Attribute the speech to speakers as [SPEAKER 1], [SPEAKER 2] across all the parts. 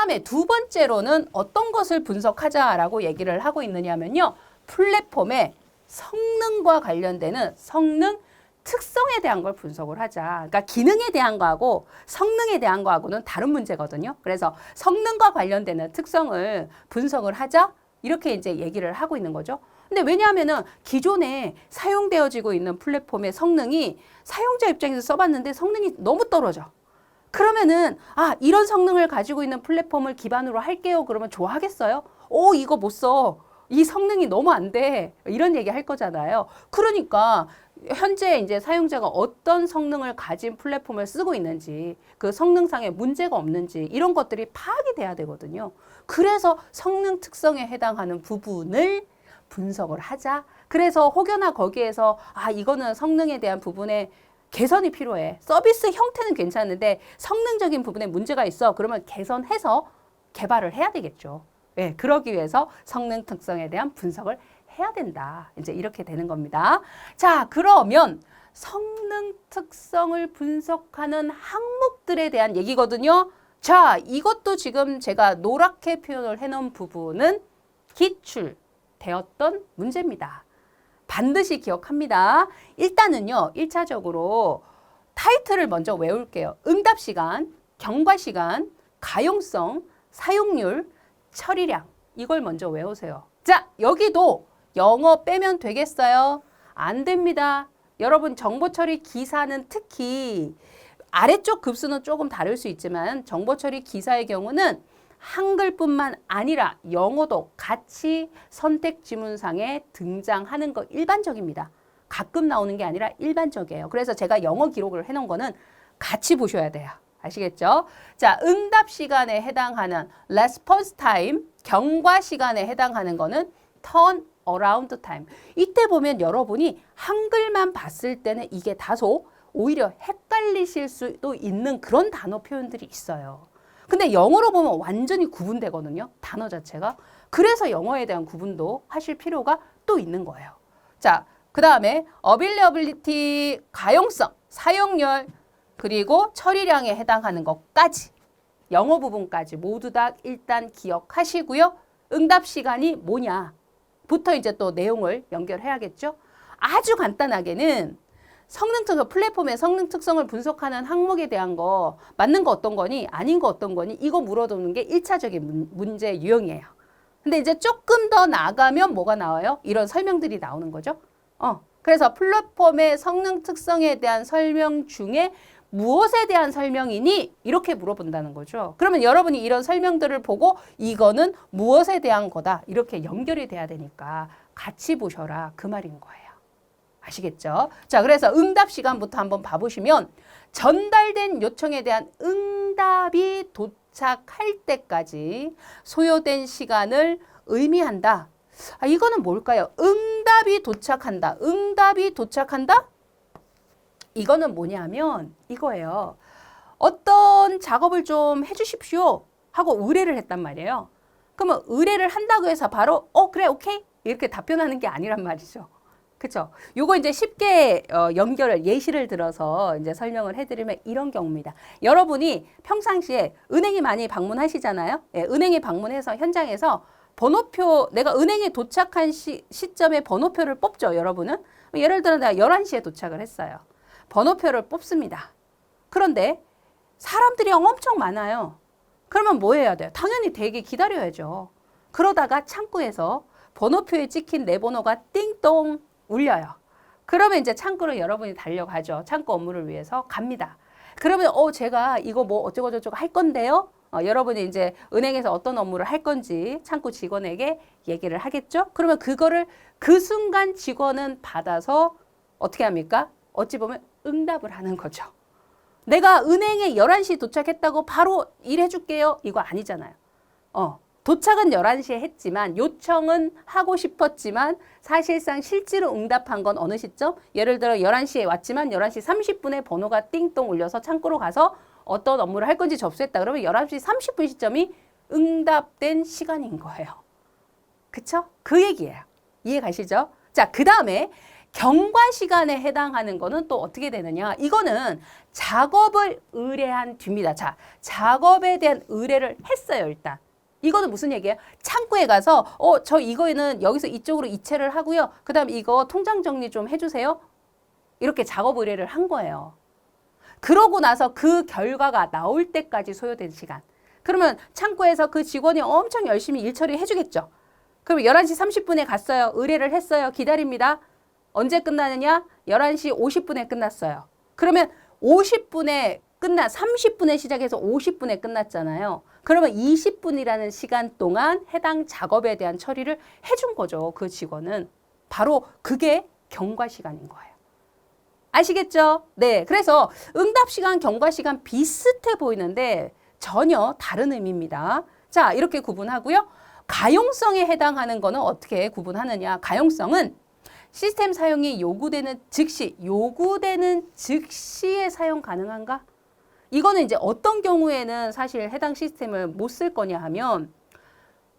[SPEAKER 1] 다음에 두 번째로는 어떤 것을 분석하자라고 얘기를 하고 있느냐면요. 플랫폼의 성능과 관련되는 성능 특성에 대한 걸 분석을 하자. 그러니까 기능에 대한 거하고 성능에 대한 거하고는 다른 문제거든요. 그래서 성능과 관련되는 특성을 분석을 하자. 이렇게 이제 얘기를 하고 있는 거죠. 근데 왜냐하면은 기존에 사용되어지고 있는 플랫폼의 성능이 사용자 입장에서 써봤는데 성능이 너무 떨어져. 그러면은 이런 성능을 가지고 있는 플랫폼을 기반으로 할게요. 그러면 좋아하겠어요? 이거 못 써. 이 성능이 너무 안 돼. 이런 얘기 할 거잖아요. 그러니까 현재 이제 사용자가 어떤 성능을 가진 플랫폼을 쓰고 있는지, 그 성능상에 문제가 없는지 이런 것들이 파악이 돼야 되거든요. 그래서 성능 특성에 해당하는 부분을 분석을 하자. 그래서 혹여나 거기에서 이거는 성능에 대한 부분에 개선이 필요해. 서비스 형태는 괜찮은데 성능적인 부분에 문제가 있어. 그러면 개선해서 개발을 해야 되겠죠. 네, 그러기 위해서 성능 특성에 대한 분석을 해야 된다. 이제 이렇게 되는 겁니다. 자, 그러면 성능 특성을 분석하는 항목들에 대한 얘기거든요. 자, 이것도 지금 제가 노랗게 표현을 해놓은 부분은 기출되었던 문제입니다. 반드시 기억합니다. 일단은요, 1차적으로 타이틀을 먼저 외울게요. 응답 시간, 경과 시간, 가용성, 사용률, 처리량. 이걸 먼저 외우세요. 자, 여기도 영어 빼면 되겠어요? 안 됩니다. 여러분 정보 처리 기사는 특히 아래쪽 급수는 조금 다를 수 있지만 정보 처리 기사의 경우는 한글뿐만 아니라 영어도 같이 선택 지문상에 등장하는 거 일반적입니다. 가끔 나오는 게 아니라 일반적이에요. 그래서 제가 영어 기록을 해놓은 거는 같이 보셔야 돼요. 아시겠죠? 자, 응답 시간에 해당하는 response time, 경과 시간에 해당하는 거는 turn around time. 이때 보면 여러분이 한글만 봤을 때는 이게 다소 오히려 헷갈리실 수도 있는 그런 단어 표현들이 있어요. 근데 영어로 보면 완전히 구분되거든요. 단어 자체가. 그래서 영어에 대한 구분도 하실 필요가 또 있는 거예요. 자, 그 다음에 availability, 가용성, 사용률, 그리고 처리량에 해당하는 것까지 영어 부분까지 모두 다 일단 기억하시고요. 응답 시간이 뭐냐부터 이제 또 내용을 연결해야겠죠. 아주 간단하게는 성능 특성, 플랫폼의 성능 특성을 분석하는 항목에 대한 거 맞는 거 어떤 거니 아닌 거 어떤 거니 이거 물어보는 게 1차적인 문제 유형이에요. 근데 이제 조금 더 나가면 뭐가 나와요? 이런 설명들이 나오는 거죠. 그래서 플랫폼의 성능 특성에 대한 설명 중에 무엇에 대한 설명이니? 이렇게 물어본다는 거죠. 그러면 여러분이 이런 설명들을 보고 이거는 무엇에 대한 거다. 이렇게 연결이 돼야 되니까 같이 보셔라. 그 말인 거예요. 아시겠죠? 자, 그래서 응답 시간부터 한번 봐보시면 전달된 요청에 대한 응답이 도착할 때까지 소요된 시간을 의미한다. 이거는 뭘까요? 응답이 도착한다. 응답이 도착한다? 이거는 뭐냐면 이거예요. 어떤 작업을 좀 해주십시오 하고 의뢰를 했단 말이에요. 그러면 의뢰를 한다고 해서 바로 그래 오케이 이렇게 답변하는 게 아니란 말이죠. 그렇죠? 요거 이제 쉽게 연결을 예시를 들어서 이제 설명을 해드리면 이런 경우입니다. 여러분이 평상시에 은행에 많이 방문하시잖아요. 예, 은행에 방문해서 현장에서 번호표 내가 은행에 도착한 시점에 번호표를 뽑죠. 여러분은 예를 들어 내가 11시에 도착을 했어요. 번호표를 뽑습니다. 그런데 사람들이 엄청 많아요. 그러면 뭐 해야 돼요? 당연히 대기 기다려야죠. 그러다가 창구에서 번호표에 찍힌 내 번호가 띵동 울려요. 그러면 이제 창구로 여러분이 달려가죠. 창구 업무를 위해서 갑니다. 그러면 제가 이거 뭐 어쩌고저쩌고 할 건데요. 여러분이 이제 은행에서 어떤 업무를 할 건지 창구 직원에게 얘기를 하겠죠. 그러면 그거를 그 순간 직원은 받아서 어떻게 합니까? 어찌 보면 응답을 하는 거죠. 내가 은행에 11시 도착했다고 바로 일해줄게요. 이거 아니잖아요. 도착은 11시에 했지만 요청은 하고 싶었지만 사실상 실제로 응답한 건 어느 시점? 예를 들어 11시에 왔지만 11시 30분에 번호가 띵동 울려서 창구로 가서 어떤 업무를 할 건지 접수했다. 그러면 11시 30분 시점이 응답된 시간인 거예요. 그쵸? 그 얘기예요. 이해 가시죠? 자, 그 다음에 경과 시간에 해당하는 거는 또 어떻게 되느냐? 이거는 작업을 의뢰한 뒤입니다. 자, 작업에 대한 의뢰를 했어요, 일단. 이거는 무슨 얘기예요? 창구에 가서 저 이거는 여기서 이쪽으로 이체를 하고요. 그다음 이거 통장 정리 좀 해주세요. 이렇게 작업 의뢰를 한 거예요. 그러고 나서 그 결과가 나올 때까지 소요된 시간. 그러면 창구에서 그 직원이 엄청 열심히 일 처리해 주겠죠. 그럼 11시 30분에 갔어요. 의뢰를 했어요. 기다립니다. 언제 끝나느냐? 11시 50분에 끝났어요. 그러면 50분에 30분에 시작해서 50분에 끝났잖아요. 그러면 20분이라는 시간 동안 해당 작업에 대한 처리를 해준 거죠. 그 직원은. 바로 그게 경과 시간인 거예요. 아시겠죠? 네. 그래서 응답 시간, 경과 시간 비슷해 보이는데 전혀 다른 의미입니다. 자, 이렇게 구분하고요. 가용성에 해당하는 거는 어떻게 구분하느냐? 가용성은 시스템 사용이 요구되는 즉시에 사용 가능한가? 이거는 이제 어떤 경우에는 사실 해당 시스템을 못 쓸 거냐 하면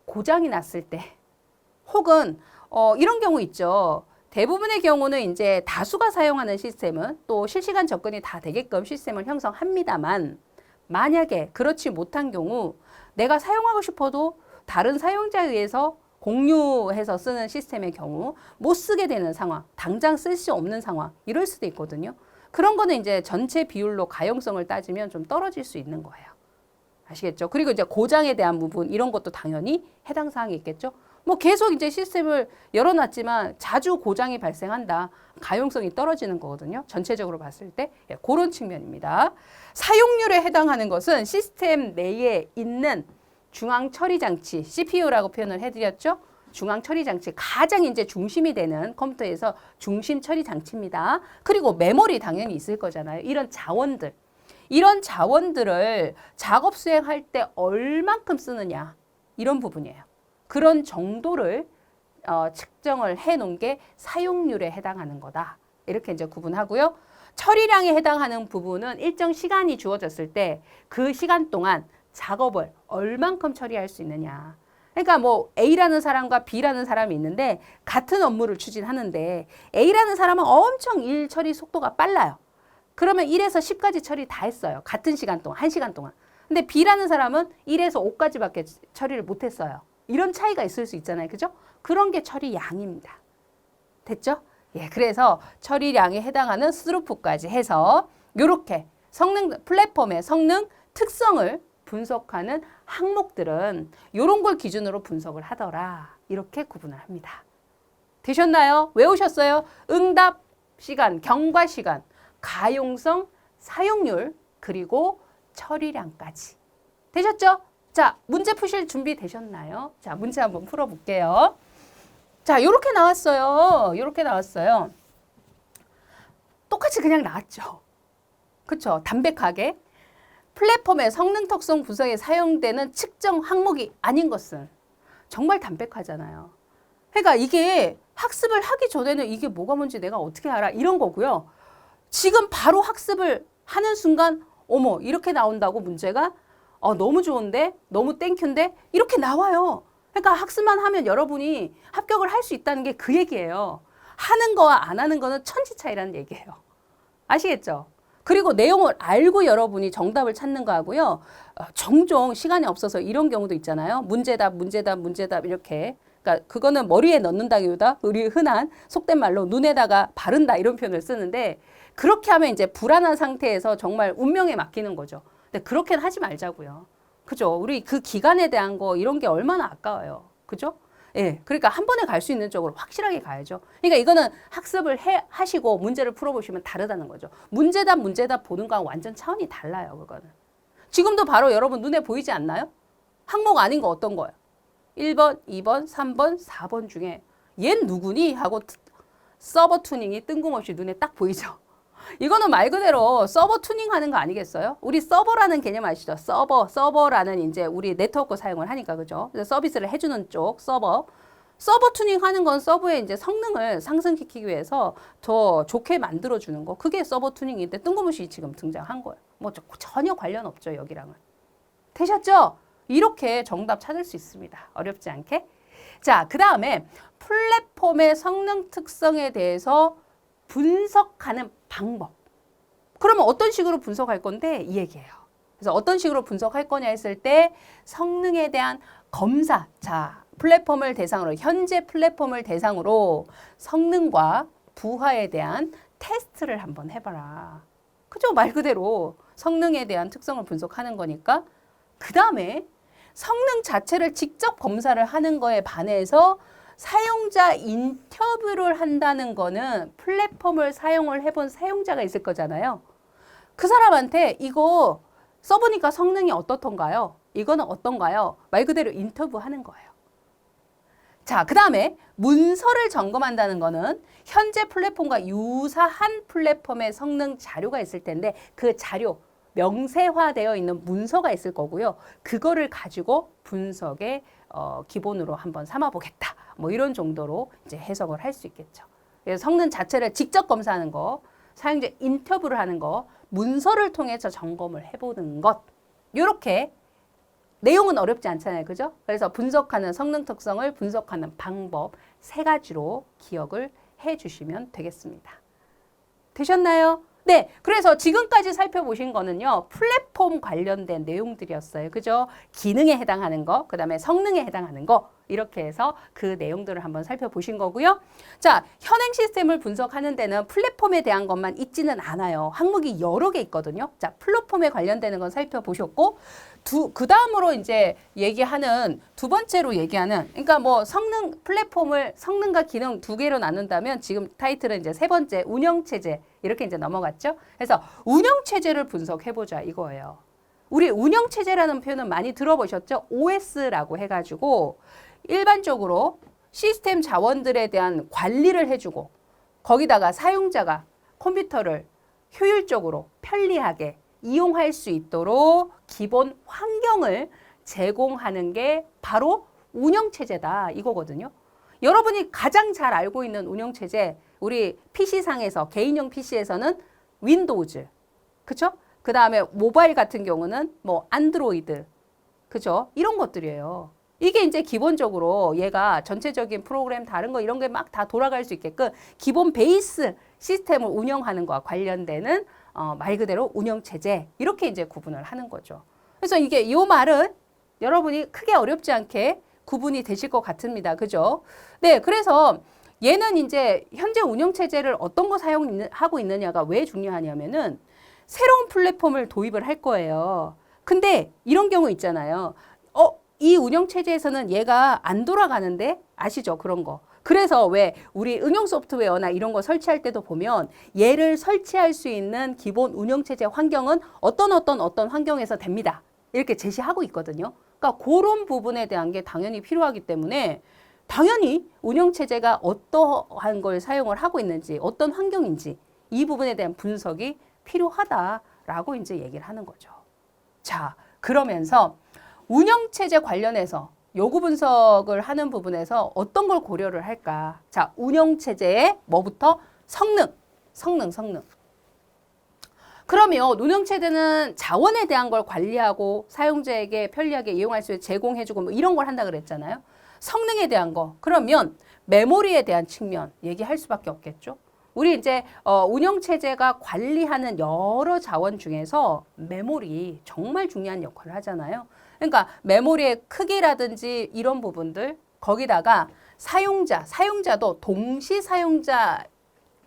[SPEAKER 1] 고장이 났을 때 혹은 이런 경우 있죠. 대부분의 경우는 이제 다수가 사용하는 시스템은 또 실시간 접근이 다 되게끔 시스템을 형성합니다만 만약에 그렇지 못한 경우 내가 사용하고 싶어도 다른 사용자에 의해서 공유해서 쓰는 시스템의 경우 못 쓰게 되는 상황, 당장 쓸 수 없는 상황 이럴 수도 있거든요. 그런 거는 이제 전체 비율로 가용성을 따지면 좀 떨어질 수 있는 거예요. 아시겠죠? 그리고 이제 고장에 대한 부분 이런 것도 당연히 해당 사항이 있겠죠. 뭐 계속 이제 시스템을 열어놨지만 자주 고장이 발생한다. 가용성이 떨어지는 거거든요. 전체적으로 봤을 때 그런 측면입니다. 사용률에 해당하는 것은 시스템 내에 있는 중앙 처리 장치, CPU라고 표현을 해드렸죠. 중앙 처리 장치, 가장 이제 중심이 되는 컴퓨터에서 중심 처리 장치입니다. 그리고 메모리 당연히 있을 거잖아요. 이런 자원들을 작업 수행할 때 얼만큼 쓰느냐 이런 부분이에요. 그런 정도를 측정을 해놓은 게 사용률에 해당하는 거다. 이렇게 이제 구분하고요. 처리량에 해당하는 부분은 일정 시간이 주어졌을 때 그 시간 동안 작업을 얼만큼 처리할 수 있느냐. 그러니까 뭐 A라는 사람과 B라는 사람이 있는데 같은 업무를 추진하는데 A라는 사람은 엄청 일 처리 속도가 빨라요. 그러면 1에서 10까지 처리 다 했어요. 같은 시간 동안, 1시간 동안. 근데 B라는 사람은 1에서 5까지밖에 처리를 못 했어요. 이런 차이가 있을 수 있잖아요. 그죠? 그런 게 처리량입니다. 됐죠? 예, 그래서 처리량에 해당하는 스루풋까지 해서 이렇게 플랫폼의 성능 특성을 분석하는 항목들은 이런 걸 기준으로 분석을 하더라. 이렇게 구분을 합니다. 되셨나요? 외우셨어요? 응답 시간, 경과 시간, 가용성, 사용률, 그리고 처리량까지. 되셨죠? 자, 문제 푸실 준비 되셨나요? 자, 문제 한번 풀어볼게요. 자, 요렇게 나왔어요. 요렇게 나왔어요. 똑같이 그냥 나왔죠. 그쵸? 담백하게. 플랫폼의 성능 특성 분석에 사용되는 측정 항목이 아닌 것은 정말 담백하잖아요. 그러니까 이게 학습을 하기 전에는 이게 뭐가 뭔지 내가 어떻게 알아? 이런 거고요. 지금 바로 학습을 하는 순간 어머 이렇게 나온다고 문제가 너무 좋은데? 너무 땡큐인데? 이렇게 나와요. 그러니까 학습만 하면 여러분이 합격을 할 수 있다는 게 그 얘기예요. 하는 거와 안 하는 거는 천지 차이라는 얘기예요. 아시겠죠? 그리고 내용을 알고 여러분이 정답을 찾는 거하고요. 종종 시간이 없어서 이런 경우도 있잖아요. 문제답 이렇게. 그러니까 그거는 머리에 넣는다기보다 우리 흔한 속된 말로 눈에다가 바른다 이런 표현을 쓰는데 그렇게 하면 이제 불안한 상태에서 정말 운명에 맡기는 거죠. 근데 그렇게는 하지 말자고요. 그죠? 우리 그 기간에 대한 거 이런 게 얼마나 아까워요. 그죠? 예. 그러니까 한 번에 갈 수 있는 쪽으로 확실하게 가야죠. 그러니까 이거는 학습을 하시고 문제를 풀어보시면 다르다는 거죠. 문제답 보는 거랑 완전 차원이 달라요. 그거는. 지금도 바로 여러분 눈에 보이지 않나요? 항목 아닌 거 어떤 거예요? 1번, 2번, 3번, 4번 중에 얜 누구니? 하고 서버 투닝이 뜬금없이 눈에 딱 보이죠. 이거는 말 그대로 서버 투닝하는 거 아니겠어요? 우리 서버라는 개념 아시죠? 서버라는 이제 우리 네트워크 사용을 하니까 그죠? 서비스를 해주는 쪽 서버 투닝하는 건 서버의 이제 성능을 상승시키기 위해서 더 좋게 만들어주는 거. 그게 서버 투닝인데 뜬금없이 지금 등장한 거예요. 뭐 전혀 관련 없죠 여기랑은. 되셨죠? 이렇게 정답 찾을 수 있습니다. 어렵지 않게. 자, 그 다음에 플랫폼의 성능 특성에 대해서 분석하는 방법. 그러면 어떤 식으로 분석할 건데 이 얘기예요. 그래서 어떤 식으로 분석할 거냐 했을 때 성능에 대한 검사. 자, 플랫폼을 대상으로 현재 플랫폼을 대상으로 성능과 부하에 대한 테스트를 한번 해봐라. 그죠? 말 그대로 성능에 대한 특성을 분석하는 거니까 그 다음에 성능 자체를 직접 검사를 하는 거에 반해서 사용자 인터뷰를 한다는 거는 플랫폼을 사용을 해본 사용자가 있을 거잖아요. 그 사람한테 이거 써보니까 성능이 어떻던가요? 이거는 어떤가요? 말 그대로 인터뷰하는 거예요. 자, 그 다음에 문서를 점검한다는 거는 현재 플랫폼과 유사한 플랫폼의 성능 자료가 있을 텐데 그 자료, 명세화되어 있는 문서가 있을 거고요. 그거를 가지고 분석의 기본으로 한번 삼아보겠다. 뭐 이런 정도로 이제 해석을 할 수 있겠죠. 그래서 성능 자체를 직접 검사하는 거, 사용자 인터뷰를 하는 거, 문서를 통해서 점검을 해보는 것. 이렇게 내용은 어렵지 않잖아요. 그죠? 그래서 분석하는 성능 특성을 분석하는 방법 3가지로 기억을 해 주시면 되겠습니다. 되셨나요? 네, 그래서 지금까지 살펴보신 거는요, 플랫폼 관련된 내용들이었어요. 그죠? 기능에 해당하는 거, 그 다음에 성능에 해당하는 거, 이렇게 해서 그 내용들을 한번 살펴보신 거고요. 자, 현행 시스템을 분석하는 데는 플랫폼에 대한 것만 있지는 않아요. 항목이 여러 개 있거든요. 자, 플랫폼에 관련되는 건 살펴보셨고, 그 다음으로 이제 얘기하는 두 번째로 얘기하는, 그러니까 뭐 성능, 플랫폼을 성능과 기능 2개로 나눈다면 지금 타이틀은 이제 3번째 운영체제 이렇게 이제 넘어갔죠. 그래서 운영체제를 분석해보자 이거예요. 우리 운영체제라는 표현은 많이 들어보셨죠? OS라고 해가지고 일반적으로 시스템 자원들에 대한 관리를 해주고 거기다가 사용자가 컴퓨터를 효율적으로 편리하게 이용할 수 있도록 기본 환경을 제공하는 게 바로 운영체제다 이거거든요. 여러분이 가장 잘 알고 있는 운영체제 우리 PC상에서 개인용 PC에서는 윈도우즈 그쵸? 그 다음에 모바일 같은 경우는 뭐 안드로이드 그죠? 이런 것들이에요. 이게 이제 기본적으로 얘가 전체적인 프로그램 다른 거 이런 게 막 다 돌아갈 수 있게끔 기본 베이스 시스템을 운영하는 것과 관련되는 말 그대로 운영체제 이렇게 이제 구분을 하는 거죠. 그래서 이게 이 말은 여러분이 크게 어렵지 않게 구분이 되실 것 같습니다. 그죠? 네, 그래서 얘는 이제 현재 운영체제를 어떤 거 사용하고 있느냐가 왜 중요하냐면은 새로운 플랫폼을 도입을 할 거예요. 근데 이런 경우 있잖아요. 이 운영체제에서는 얘가 안 돌아가는데 아시죠? 그런 거. 그래서 왜 우리 응용 소프트웨어나 이런 거 설치할 때도 보면 얘를 설치할 수 있는 기본 운영체제 환경은 어떤 환경에서 됩니다. 이렇게 제시하고 있거든요. 그러니까 그런 부분에 대한 게 당연히 필요하기 때문에 당연히 운영체제가 어떠한 걸 사용을 하고 있는지 어떤 환경인지 이 부분에 대한 분석이 필요하다라고 이제 얘기를 하는 거죠. 자, 그러면서 운영체제 관련해서 요구 분석을 하는 부분에서 어떤 걸 고려를 할까? 자, 운영체제의 뭐부터? 성능. 그러면 운영체제는 자원에 대한 걸 관리하고 사용자에게 편리하게 이용할 수 있게 제공해주고 뭐 이런 걸 한다 그랬잖아요. 성능에 대한 거. 그러면 메모리에 대한 측면 얘기할 수밖에 없겠죠. 우리 이제 운영체제가 관리하는 여러 자원 중에서 메모리 정말 중요한 역할을 하잖아요. 그러니까 메모리의 크기라든지 이런 부분들 거기다가 사용자도 동시 사용자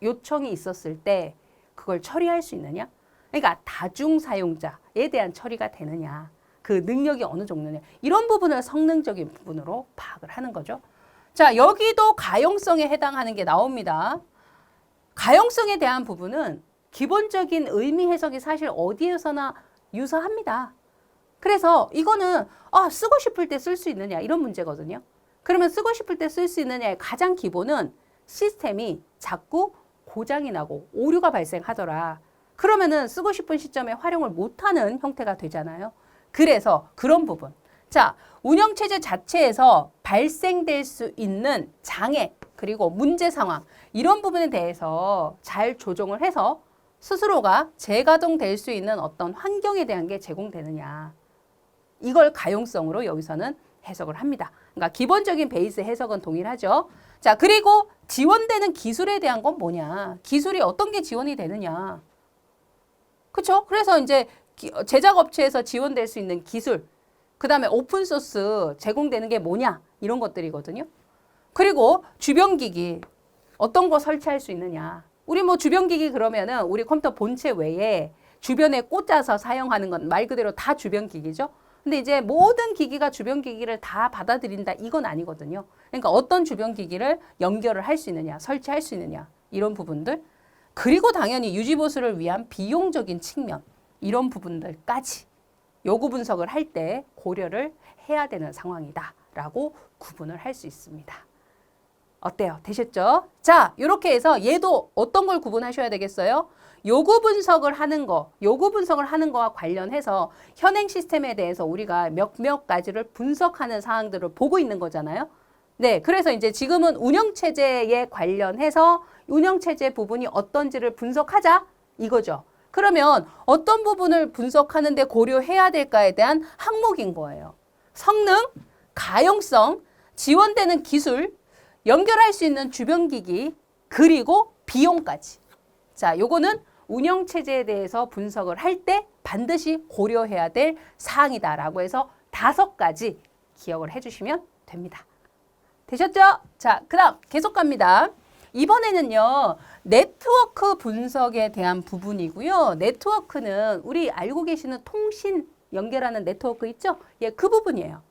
[SPEAKER 1] 요청이 있었을 때 그걸 처리할 수 있느냐? 그러니까 다중 사용자에 대한 처리가 되느냐? 그 능력이 어느 정도냐? 이런 부분을 성능적인 부분으로 파악을 하는 거죠. 자, 여기도 가용성에 해당하는 게 나옵니다. 가용성에 대한 부분은 기본적인 의미 해석이 사실 어디에서나 유사합니다. 그래서 이거는 쓰고 싶을 때 쓸 수 있느냐 이런 문제거든요. 그러면 쓰고 싶을 때 쓸 수 있느냐의 가장 기본은 시스템이 자꾸 고장이 나고 오류가 발생하더라. 그러면은 쓰고 싶은 시점에 활용을 못하는 형태가 되잖아요. 그래서 그런 부분. 자, 운영체제 자체에서 발생될 수 있는 장애 그리고 문제 상황 이런 부분에 대해서 잘 조정을 해서 스스로가 재가동될 수 있는 어떤 환경에 대한 게 제공되느냐. 이걸 가용성으로 여기서는 해석을 합니다. 그러니까 기본적인 베이스 해석은 동일하죠. 자, 그리고 지원되는 기술에 대한 건 뭐냐? 기술이 어떤 게 지원이 되느냐? 그렇죠? 그래서 이제 제작업체에서 지원될 수 있는 기술, 그 다음에 오픈소스 제공되는 게 뭐냐? 이런 것들이거든요. 그리고 주변기기, 어떤 거 설치할 수 있느냐? 우리 뭐 주변기기 그러면은 우리 컴퓨터 본체 외에 주변에 꽂아서 사용하는 건 말 그대로 다 주변기기죠. 근데 이제 모든 기기가 주변기기를 다 받아들인다 이건 아니거든요. 그러니까 어떤 주변기기를 연결을 할 수 있느냐, 설치할 수 있느냐 이런 부분들. 그리고 당연히 유지보수를 위한 비용적인 측면 이런 부분들까지 요구 분석을 할 때 고려를 해야 되는 상황이다라고 구분을 할 수 있습니다. 어때요? 되셨죠? 자, 이렇게 해서 얘도 어떤 걸 구분하셔야 되겠어요? 요구 분석을 하는 거와 관련해서 현행 시스템에 대해서 우리가 몇 가지를 분석하는 사항들을 보고 있는 거잖아요. 네, 그래서 이제 지금은 운영체제에 관련해서 운영체제 부분이 어떤지를 분석하자 이거죠. 그러면 어떤 부분을 분석하는데 고려해야 될까에 대한 항목인 거예요. 성능, 가용성, 지원되는 기술, 연결할 수 있는 주변기기, 그리고 비용까지. 자, 요거는 운영체제에 대해서 분석을 할 때 반드시 고려해야 될 사항이다라고 해서 5가지 기억을 해주시면 됩니다. 되셨죠? 자, 그 다음 계속 갑니다. 이번에는요, 네트워크 분석에 대한 부분이고요. 네트워크는 우리 알고 계시는 통신 연결하는 네트워크 있죠? 예, 그 부분이에요.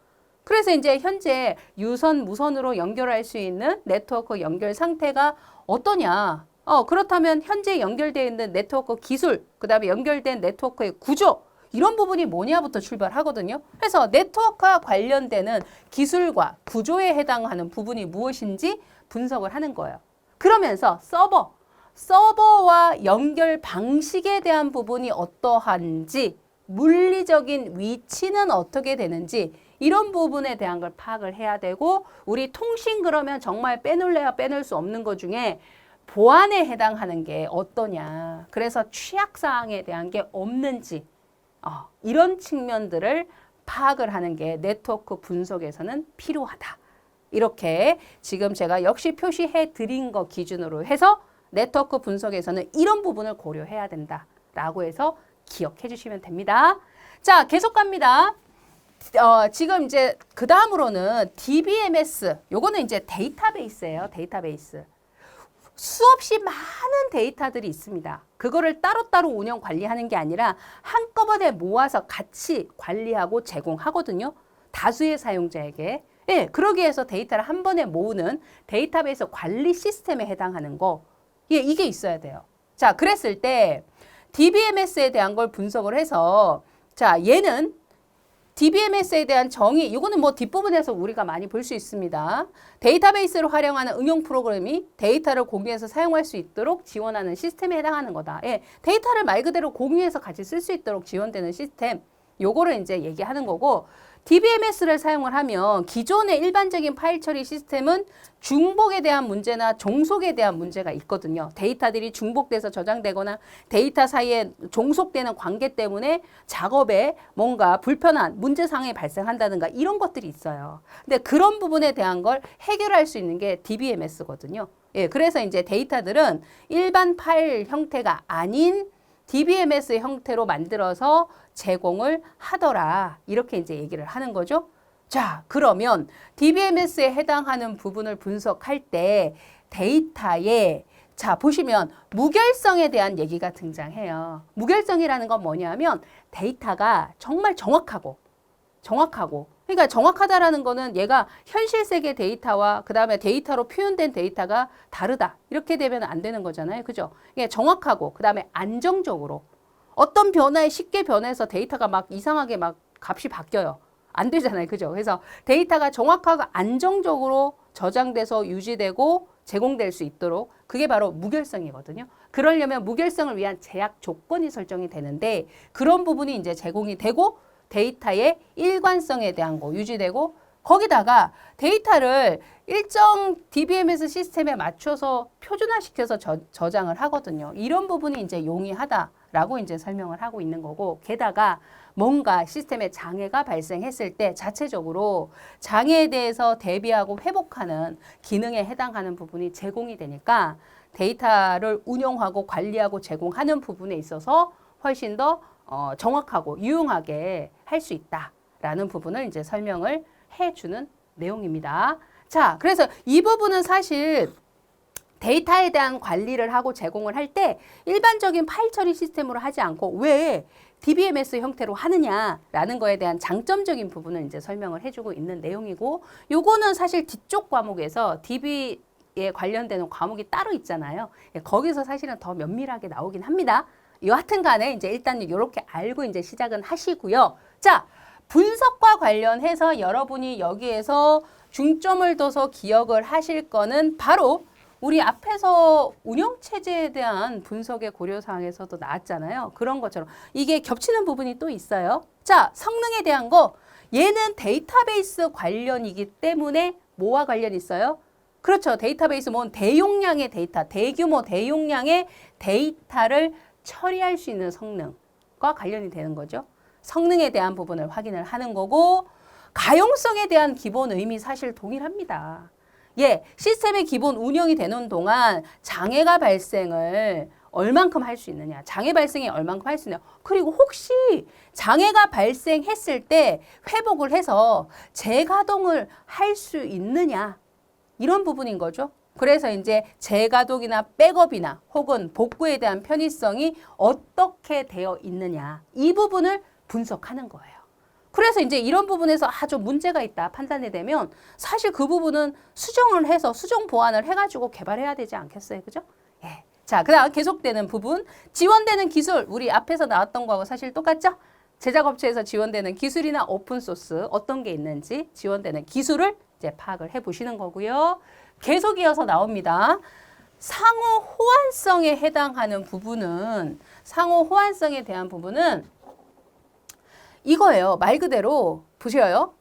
[SPEAKER 1] 그래서 이제 현재 유선, 무선으로 연결할 수 있는 네트워크 연결 상태가 어떠냐? 그렇다면 현재 연결되어 있는 네트워크 기술, 그 다음에 연결된 네트워크의 구조, 이런 부분이 뭐냐부터 출발하거든요. 그래서 네트워크와 관련되는 기술과 구조에 해당하는 부분이 무엇인지 분석을 하는 거예요. 그러면서 서버와 연결 방식에 대한 부분이 어떠한지, 물리적인 위치는 어떻게 되는지 이런 부분에 대한 걸 파악을 해야 되고, 우리 통신 그러면 정말 빼놓을래야 빼놓을 수 없는 것 중에 보안에 해당하는 게 어떠냐, 그래서 취약사항에 대한 게 없는지 이런 측면들을 파악을 하는 게 네트워크 분석에서는 필요하다. 이렇게 지금 제가 역시 표시해 드린 거 기준으로 해서 네트워크 분석에서는 이런 부분을 고려해야 된다라고 해서 기억해 주시면 됩니다. 자, 계속 갑니다. 지금 이제 그 다음으로는 DBMS, 요거는 이제 데이터베이스예요. 데이터베이스. 수없이 많은 데이터들이 있습니다. 그거를 따로따로 운영 관리하는 게 아니라 한꺼번에 모아서 같이 관리하고 제공하거든요. 다수의 사용자에게. 예, 그러기 위해서 데이터를 한 번에 모으는 데이터베이스 관리 시스템에 해당하는 거. 예, 이게 있어야 돼요. 자, 그랬을 때 DBMS에 대한 걸 분석을 해서, 자, 얘는 DBMS에 대한 정의, 이거는 뭐 뒷부분에서 우리가 많이 볼 수 있습니다. 데이터베이스를 활용하는 응용 프로그램이 데이터를 공유해서 사용할 수 있도록 지원하는 시스템에 해당하는 거다. 예, 데이터를 말 그대로 공유해서 같이 쓸 수 있도록 지원되는 시스템, 요거를 이제 얘기하는 거고, DBMS를 사용을 하면 기존의 일반적인 파일 처리 시스템은 중복에 대한 문제나 종속에 대한 문제가 있거든요. 데이터들이 중복돼서 저장되거나 데이터 사이에 종속되는 관계 때문에 작업에 뭔가 불편한 문제사항이 발생한다든가 이런 것들이 있어요. 근데 그런 부분에 대한 걸 해결할 수 있는 게 DBMS거든요. 예, 그래서 이제 데이터들은 일반 파일 형태가 아닌 DBMS 형태로 만들어서 제공을 하더라. 이렇게 이제 얘기를 하는 거죠. 자, 그러면 DBMS에 해당하는 부분을 분석할 때 데이터에, 자, 보시면 무결성에 대한 얘기가 등장해요. 무결성이라는 건 뭐냐면 데이터가 정말 정확하고, 그러니까 정확하다라는 거는 얘가 현실 세계 데이터와 그 다음에 데이터로 표현된 데이터가 다르다. 이렇게 되면 안 되는 거잖아요. 그죠? 이게 정확하고 그 다음에 안정적으로, 어떤 변화에 쉽게 변해서 데이터가 막 이상하게 막 값이 바뀌어요. 안 되잖아요. 그죠? 그래서 데이터가 정확하고 안정적으로 저장돼서 유지되고 제공될 수 있도록, 그게 바로 무결성이거든요. 그러려면 무결성을 위한 제약 조건이 설정이 되는데, 그런 부분이 이제 제공이 되고 데이터의 일관성에 대한 거 유지되고, 거기다가 데이터를 일정 DBMS 시스템에 맞춰서 표준화시켜서 저장을 하거든요. 이런 부분이 이제 용이하다. 라고 이제 설명을 하고 있는 거고, 게다가 뭔가 시스템에 장애가 발생했을 때 자체적으로 장애에 대해서 대비하고 회복하는 기능에 해당하는 부분이 제공이 되니까 데이터를 운영하고 관리하고 제공하는 부분에 있어서 훨씬 더 정확하고 유용하게 할 수 있다라는 부분을 이제 설명을 해주는 내용입니다. 자, 그래서 이 부분은 사실 데이터에 대한 관리를 하고 제공을 할 때 일반적인 파일 처리 시스템으로 하지 않고 왜 DBMS 형태로 하느냐라는 거에 대한 장점적인 부분을 이제 설명을 해주고 있는 내용이고, 요거는 사실 뒤쪽 과목에서 DB에 관련되는 과목이 따로 있잖아요. 거기서 사실은 더 면밀하게 나오긴 합니다. 여하튼 간에 이제 일단 이렇게 알고 이제 시작은 하시고요. 자, 분석과 관련해서 여러분이 여기에서 중점을 둬서 기억을 하실 거는 바로 우리 앞에서 운영체제에 대한 분석의 고려사항에서도 나왔잖아요. 그런 것처럼 이게 겹치는 부분이 또 있어요. 자, 성능에 대한 거, 얘는 데이터베이스 관련이기 때문에 뭐와 관련이 있어요? 그렇죠. 데이터베이스 뭐 대용량의 데이터, 대규모 대용량의 데이터를 처리할 수 있는 성능과 관련이 되는 거죠. 성능에 대한 부분을 확인을 하는 거고, 가용성에 대한 기본 의미 사실 동일합니다. 예, 시스템의 기본 운영이 되는 동안 장애가 발생을 얼만큼 할 수 있느냐, 장애 발생이 얼만큼 할 수 있느냐, 그리고 혹시 장애가 발생했을 때 회복을 해서 재가동을 할 수 있느냐, 이런 부분인 거죠. 그래서 이제 재가동이나 백업이나 혹은 복구에 대한 편의성이 어떻게 되어 있느냐, 이 부분을 분석하는 거예요. 그래서 이제 이런 부분에서 좀 문제가 있다 판단이 되면 사실 그 부분은 수정을 해서 수정 보완을 해가지고 개발해야 되지 않겠어요? 그죠? 예. 자, 그 다음 계속되는 부분, 지원되는 기술, 우리 앞에서 나왔던 거하고 사실 똑같죠? 제작업체에서 지원되는 기술이나 오픈소스 어떤 게 있는지 지원되는 기술을 이제 파악을 해보시는 거고요. 계속 이어서 나옵니다. 상호 호환성에 해당하는 부분은, 상호 호환성에 대한 부분은 이거예요. 말 그대로 보셔요.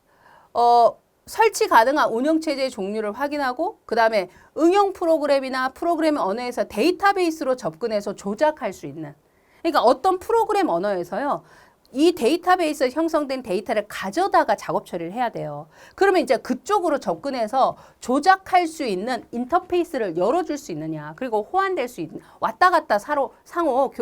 [SPEAKER 1] 설치 가능한 운영체제의 종류를 확인하고 그 다음에 응용 프로그램이나 프로그램 언어에서 데이터베이스로 접근해서 조작할 수 있는, 그러니까 어떤 프로그램 언어에서요, 이 데이터베이스에 형성된 데이터를 가져다가 작업 처리를 해야 돼요. 그러면 이제 그쪽으로 접근해서 조작할 수 있는 인터페이스를 열어줄 수 있느냐, 그리고 호환될 수 있는, 왔다 갔다 상호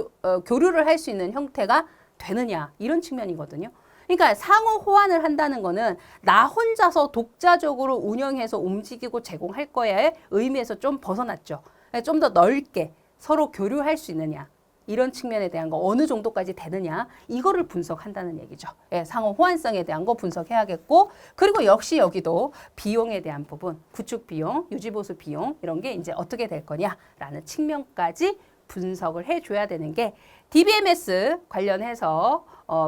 [SPEAKER 1] 교류를 할 수 있는 형태가 되느냐, 이런 측면이거든요. 그러니까 상호 호환을 한다는 거는 나 혼자서 독자적으로 운영해서 움직이고 제공할 거야의 의미에서 좀 벗어났죠. 좀 더 넓게 서로 교류할 수 있느냐, 이런 측면에 대한 거 어느 정도까지 되느냐, 이거를 분석한다는 얘기죠. 예, 상호 호환성에 대한 거 분석해야겠고, 그리고 역시 여기도 비용에 대한 부분, 구축 비용, 유지보수 비용, 이런 게 이제 어떻게 될 거냐라는 측면까지 분석을 해줘야 되는 게 DBMS 관련해서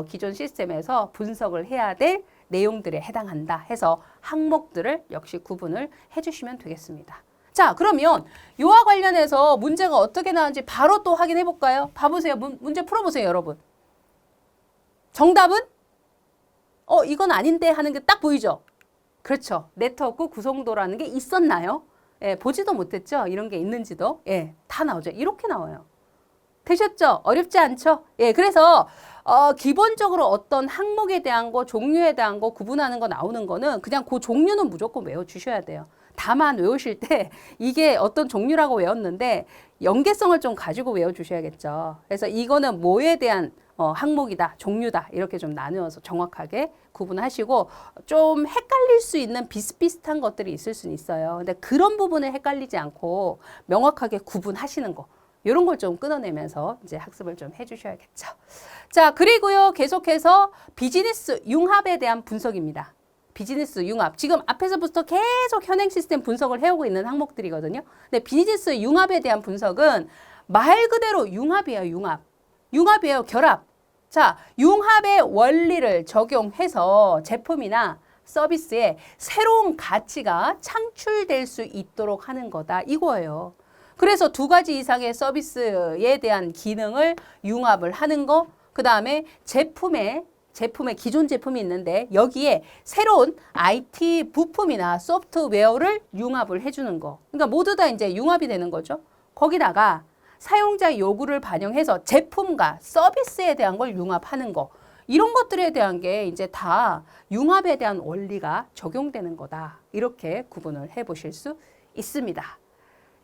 [SPEAKER 1] 기존 시스템에서 분석을 해야 될 내용들에 해당한다 해서 항목들을 역시 구분을 해주시면 되겠습니다. 자, 그러면 이와 관련해서 문제가 어떻게 나왔는지 바로 또 확인해 볼까요? 봐보세요. 문제 풀어보세요, 여러분. 정답은? 이건 아닌데 하는 게 딱 보이죠? 그렇죠. 네트워크 구성도라는 게 있었나요? 예, 보지도 못했죠? 이런 게 있는지도. 예, 다 나오죠. 이렇게 나와요. 되셨죠? 어렵지 않죠? 예, 그래서 기본적으로 어떤 항목에 대한 거, 종류에 대한 거 구분하는 거 나오는 거는 그냥 그 종류는 무조건 외워주셔야 돼요. 다만 외우실 때 이게 어떤 종류라고 외웠는데 연계성을 좀 가지고 외워주셔야겠죠. 그래서 이거는 뭐에 대한 항목이다, 종류다, 이렇게 좀 나누어서 정확하게 구분하시고, 좀 헷갈릴 수 있는 비슷비슷한 것들이 있을 수는 있어요. 근데 그런 부분을 헷갈리지 않고 명확하게 구분하시는 거, 이런 걸 좀 끊어내면서 이제 학습을 좀 해주셔야겠죠. 자, 그리고요, 계속해서 비즈니스 융합에 대한 분석입니다. 비즈니스 융합. 지금 앞에서부터 계속 현행 시스템 분석을 해오고 있는 항목들이거든요. 근데 비즈니스 융합에 대한 분석은 말 그대로 융합이에요, 융합. 융합이에요, 결합. 자, 융합의 원리를 적용해서 제품이나 서비스에 새로운 가치가 창출될 수 있도록 하는 거다, 이거예요. 그래서 두 가지 이상의 서비스에 대한 기능을 융합을 하는 거, 그 다음에 제품의 기존 제품이 있는데 여기에 새로운 IT 부품이나 소프트웨어를 융합을 해주는 거. 그러니까 모두 다 이제 융합이 되는 거죠. 거기다가 사용자 요구를 반영해서 제품과 서비스에 대한 걸 융합하는 거. 이런 것들에 대한 게 이제 다 융합에 대한 원리가 적용되는 거다. 이렇게 구분을 해 보실 수 있습니다.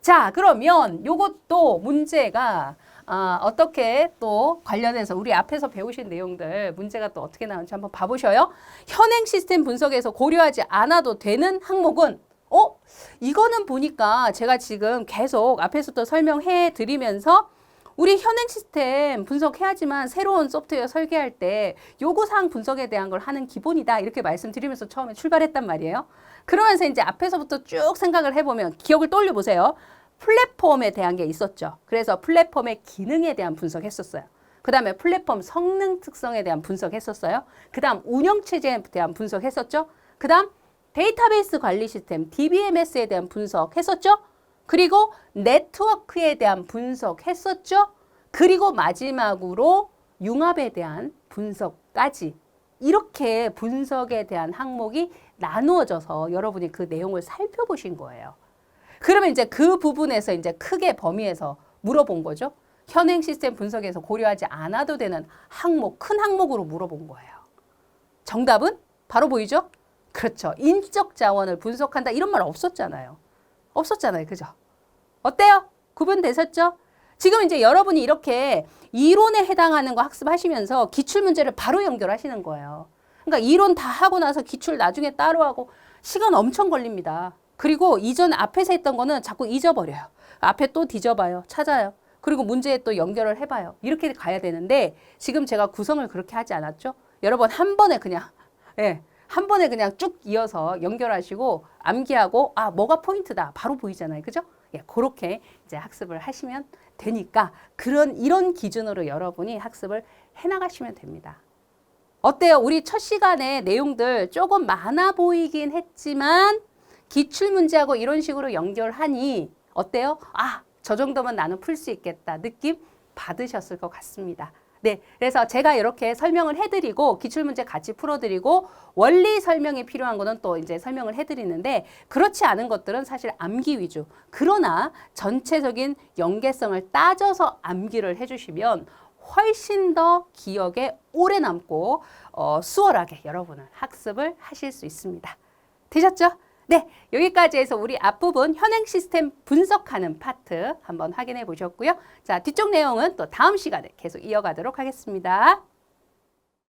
[SPEAKER 1] 자, 그러면 요것도 문제가 어떻게 또 관련해서 우리 앞에서 배우신 내용들 문제가 또 어떻게 나오는지 한번 봐보셔요. 현행 시스템 분석에서 고려하지 않아도 되는 항목은 이거는 보니까 제가 지금 계속 앞에서도 설명해 드리면서 우리 현행 시스템 분석해야지만 새로운 소프트웨어 설계할 때 요구사항 분석에 대한 걸 하는 기본이다. 이렇게 말씀드리면서 처음에 출발했단 말이에요. 그러면서 이제 앞에서부터 쭉 생각을 해보면 기억을 떠올려 보세요. 플랫폼에 대한 게 있었죠. 그래서 플랫폼의 기능에 대한 분석했었어요. 그 다음에 플랫폼 성능 특성에 대한 분석했었어요. 그 다음 운영체제에 대한 분석했었죠. 그 다음 데이터베이스 관리 시스템 DBMS에 대한 분석했었죠. 그리고 네트워크에 대한 분석했었죠. 그리고 마지막으로 융합에 대한 분석까지 이렇게 분석에 대한 항목이 나누어져서 여러분이 그 내용을 살펴보신 거예요. 그러면 이제 그 부분에서 이제 크게 범위에서 물어본 거죠. 현행 시스템 분석에서 고려하지 않아도 되는 항목, 큰 항목으로 물어본 거예요. 정답은 바로 보이죠? 그렇죠. 인적 자원을 분석한다 이런 말 없었잖아요. 없었잖아요. 그죠? 어때요? 구분되셨죠? 지금 이제 여러분이 이렇게 이론에 해당하는 거 학습하시면서 기출문제를 바로 연결하시는 거예요. 그러니까 이론 다 하고 나서 기출 나중에 따로 하고 시간 엄청 걸립니다. 그리고 이전 앞에서 했던 거는 자꾸 잊어버려요. 앞에 또 뒤져봐요. 찾아요. 그리고 문제에 또 연결을 해봐요. 이렇게 가야 되는데 지금 제가 구성을 그렇게 하지 않았죠? 여러분 한 번에 그냥 한 번에 그냥 쭉 이어서 연결하시고 암기하고 뭐가 포인트다. 바로 보이잖아요. 그죠? 그렇게 이제 학습을 하시면 되니까 이런 기준으로 여러분이 학습을 해나가시면 됩니다. 어때요? 우리 첫 시간에 내용들 조금 많아 보이긴 했지만 기출문제하고 이런 식으로 연결하니 어때요? 저 정도면 나는 풀 수 있겠다. 느낌 받으셨을 것 같습니다. 네, 그래서 제가 이렇게 설명을 해드리고 기출문제 같이 풀어드리고 원리 설명이 필요한 거는 또 이제 설명을 해드리는데 그렇지 않은 것들은 사실 암기 위주. 그러나 전체적인 연계성을 따져서 암기를 해주시면 훨씬 더 기억에 오래 남고 수월하게 여러분은 학습을 하실 수 있습니다. 되셨죠? 네, 여기까지 해서 우리 앞부분 현행 시스템 분석하는 파트 한번 확인해 보셨고요. 자, 뒤쪽 내용은 또 다음 시간에 계속 이어가도록 하겠습니다.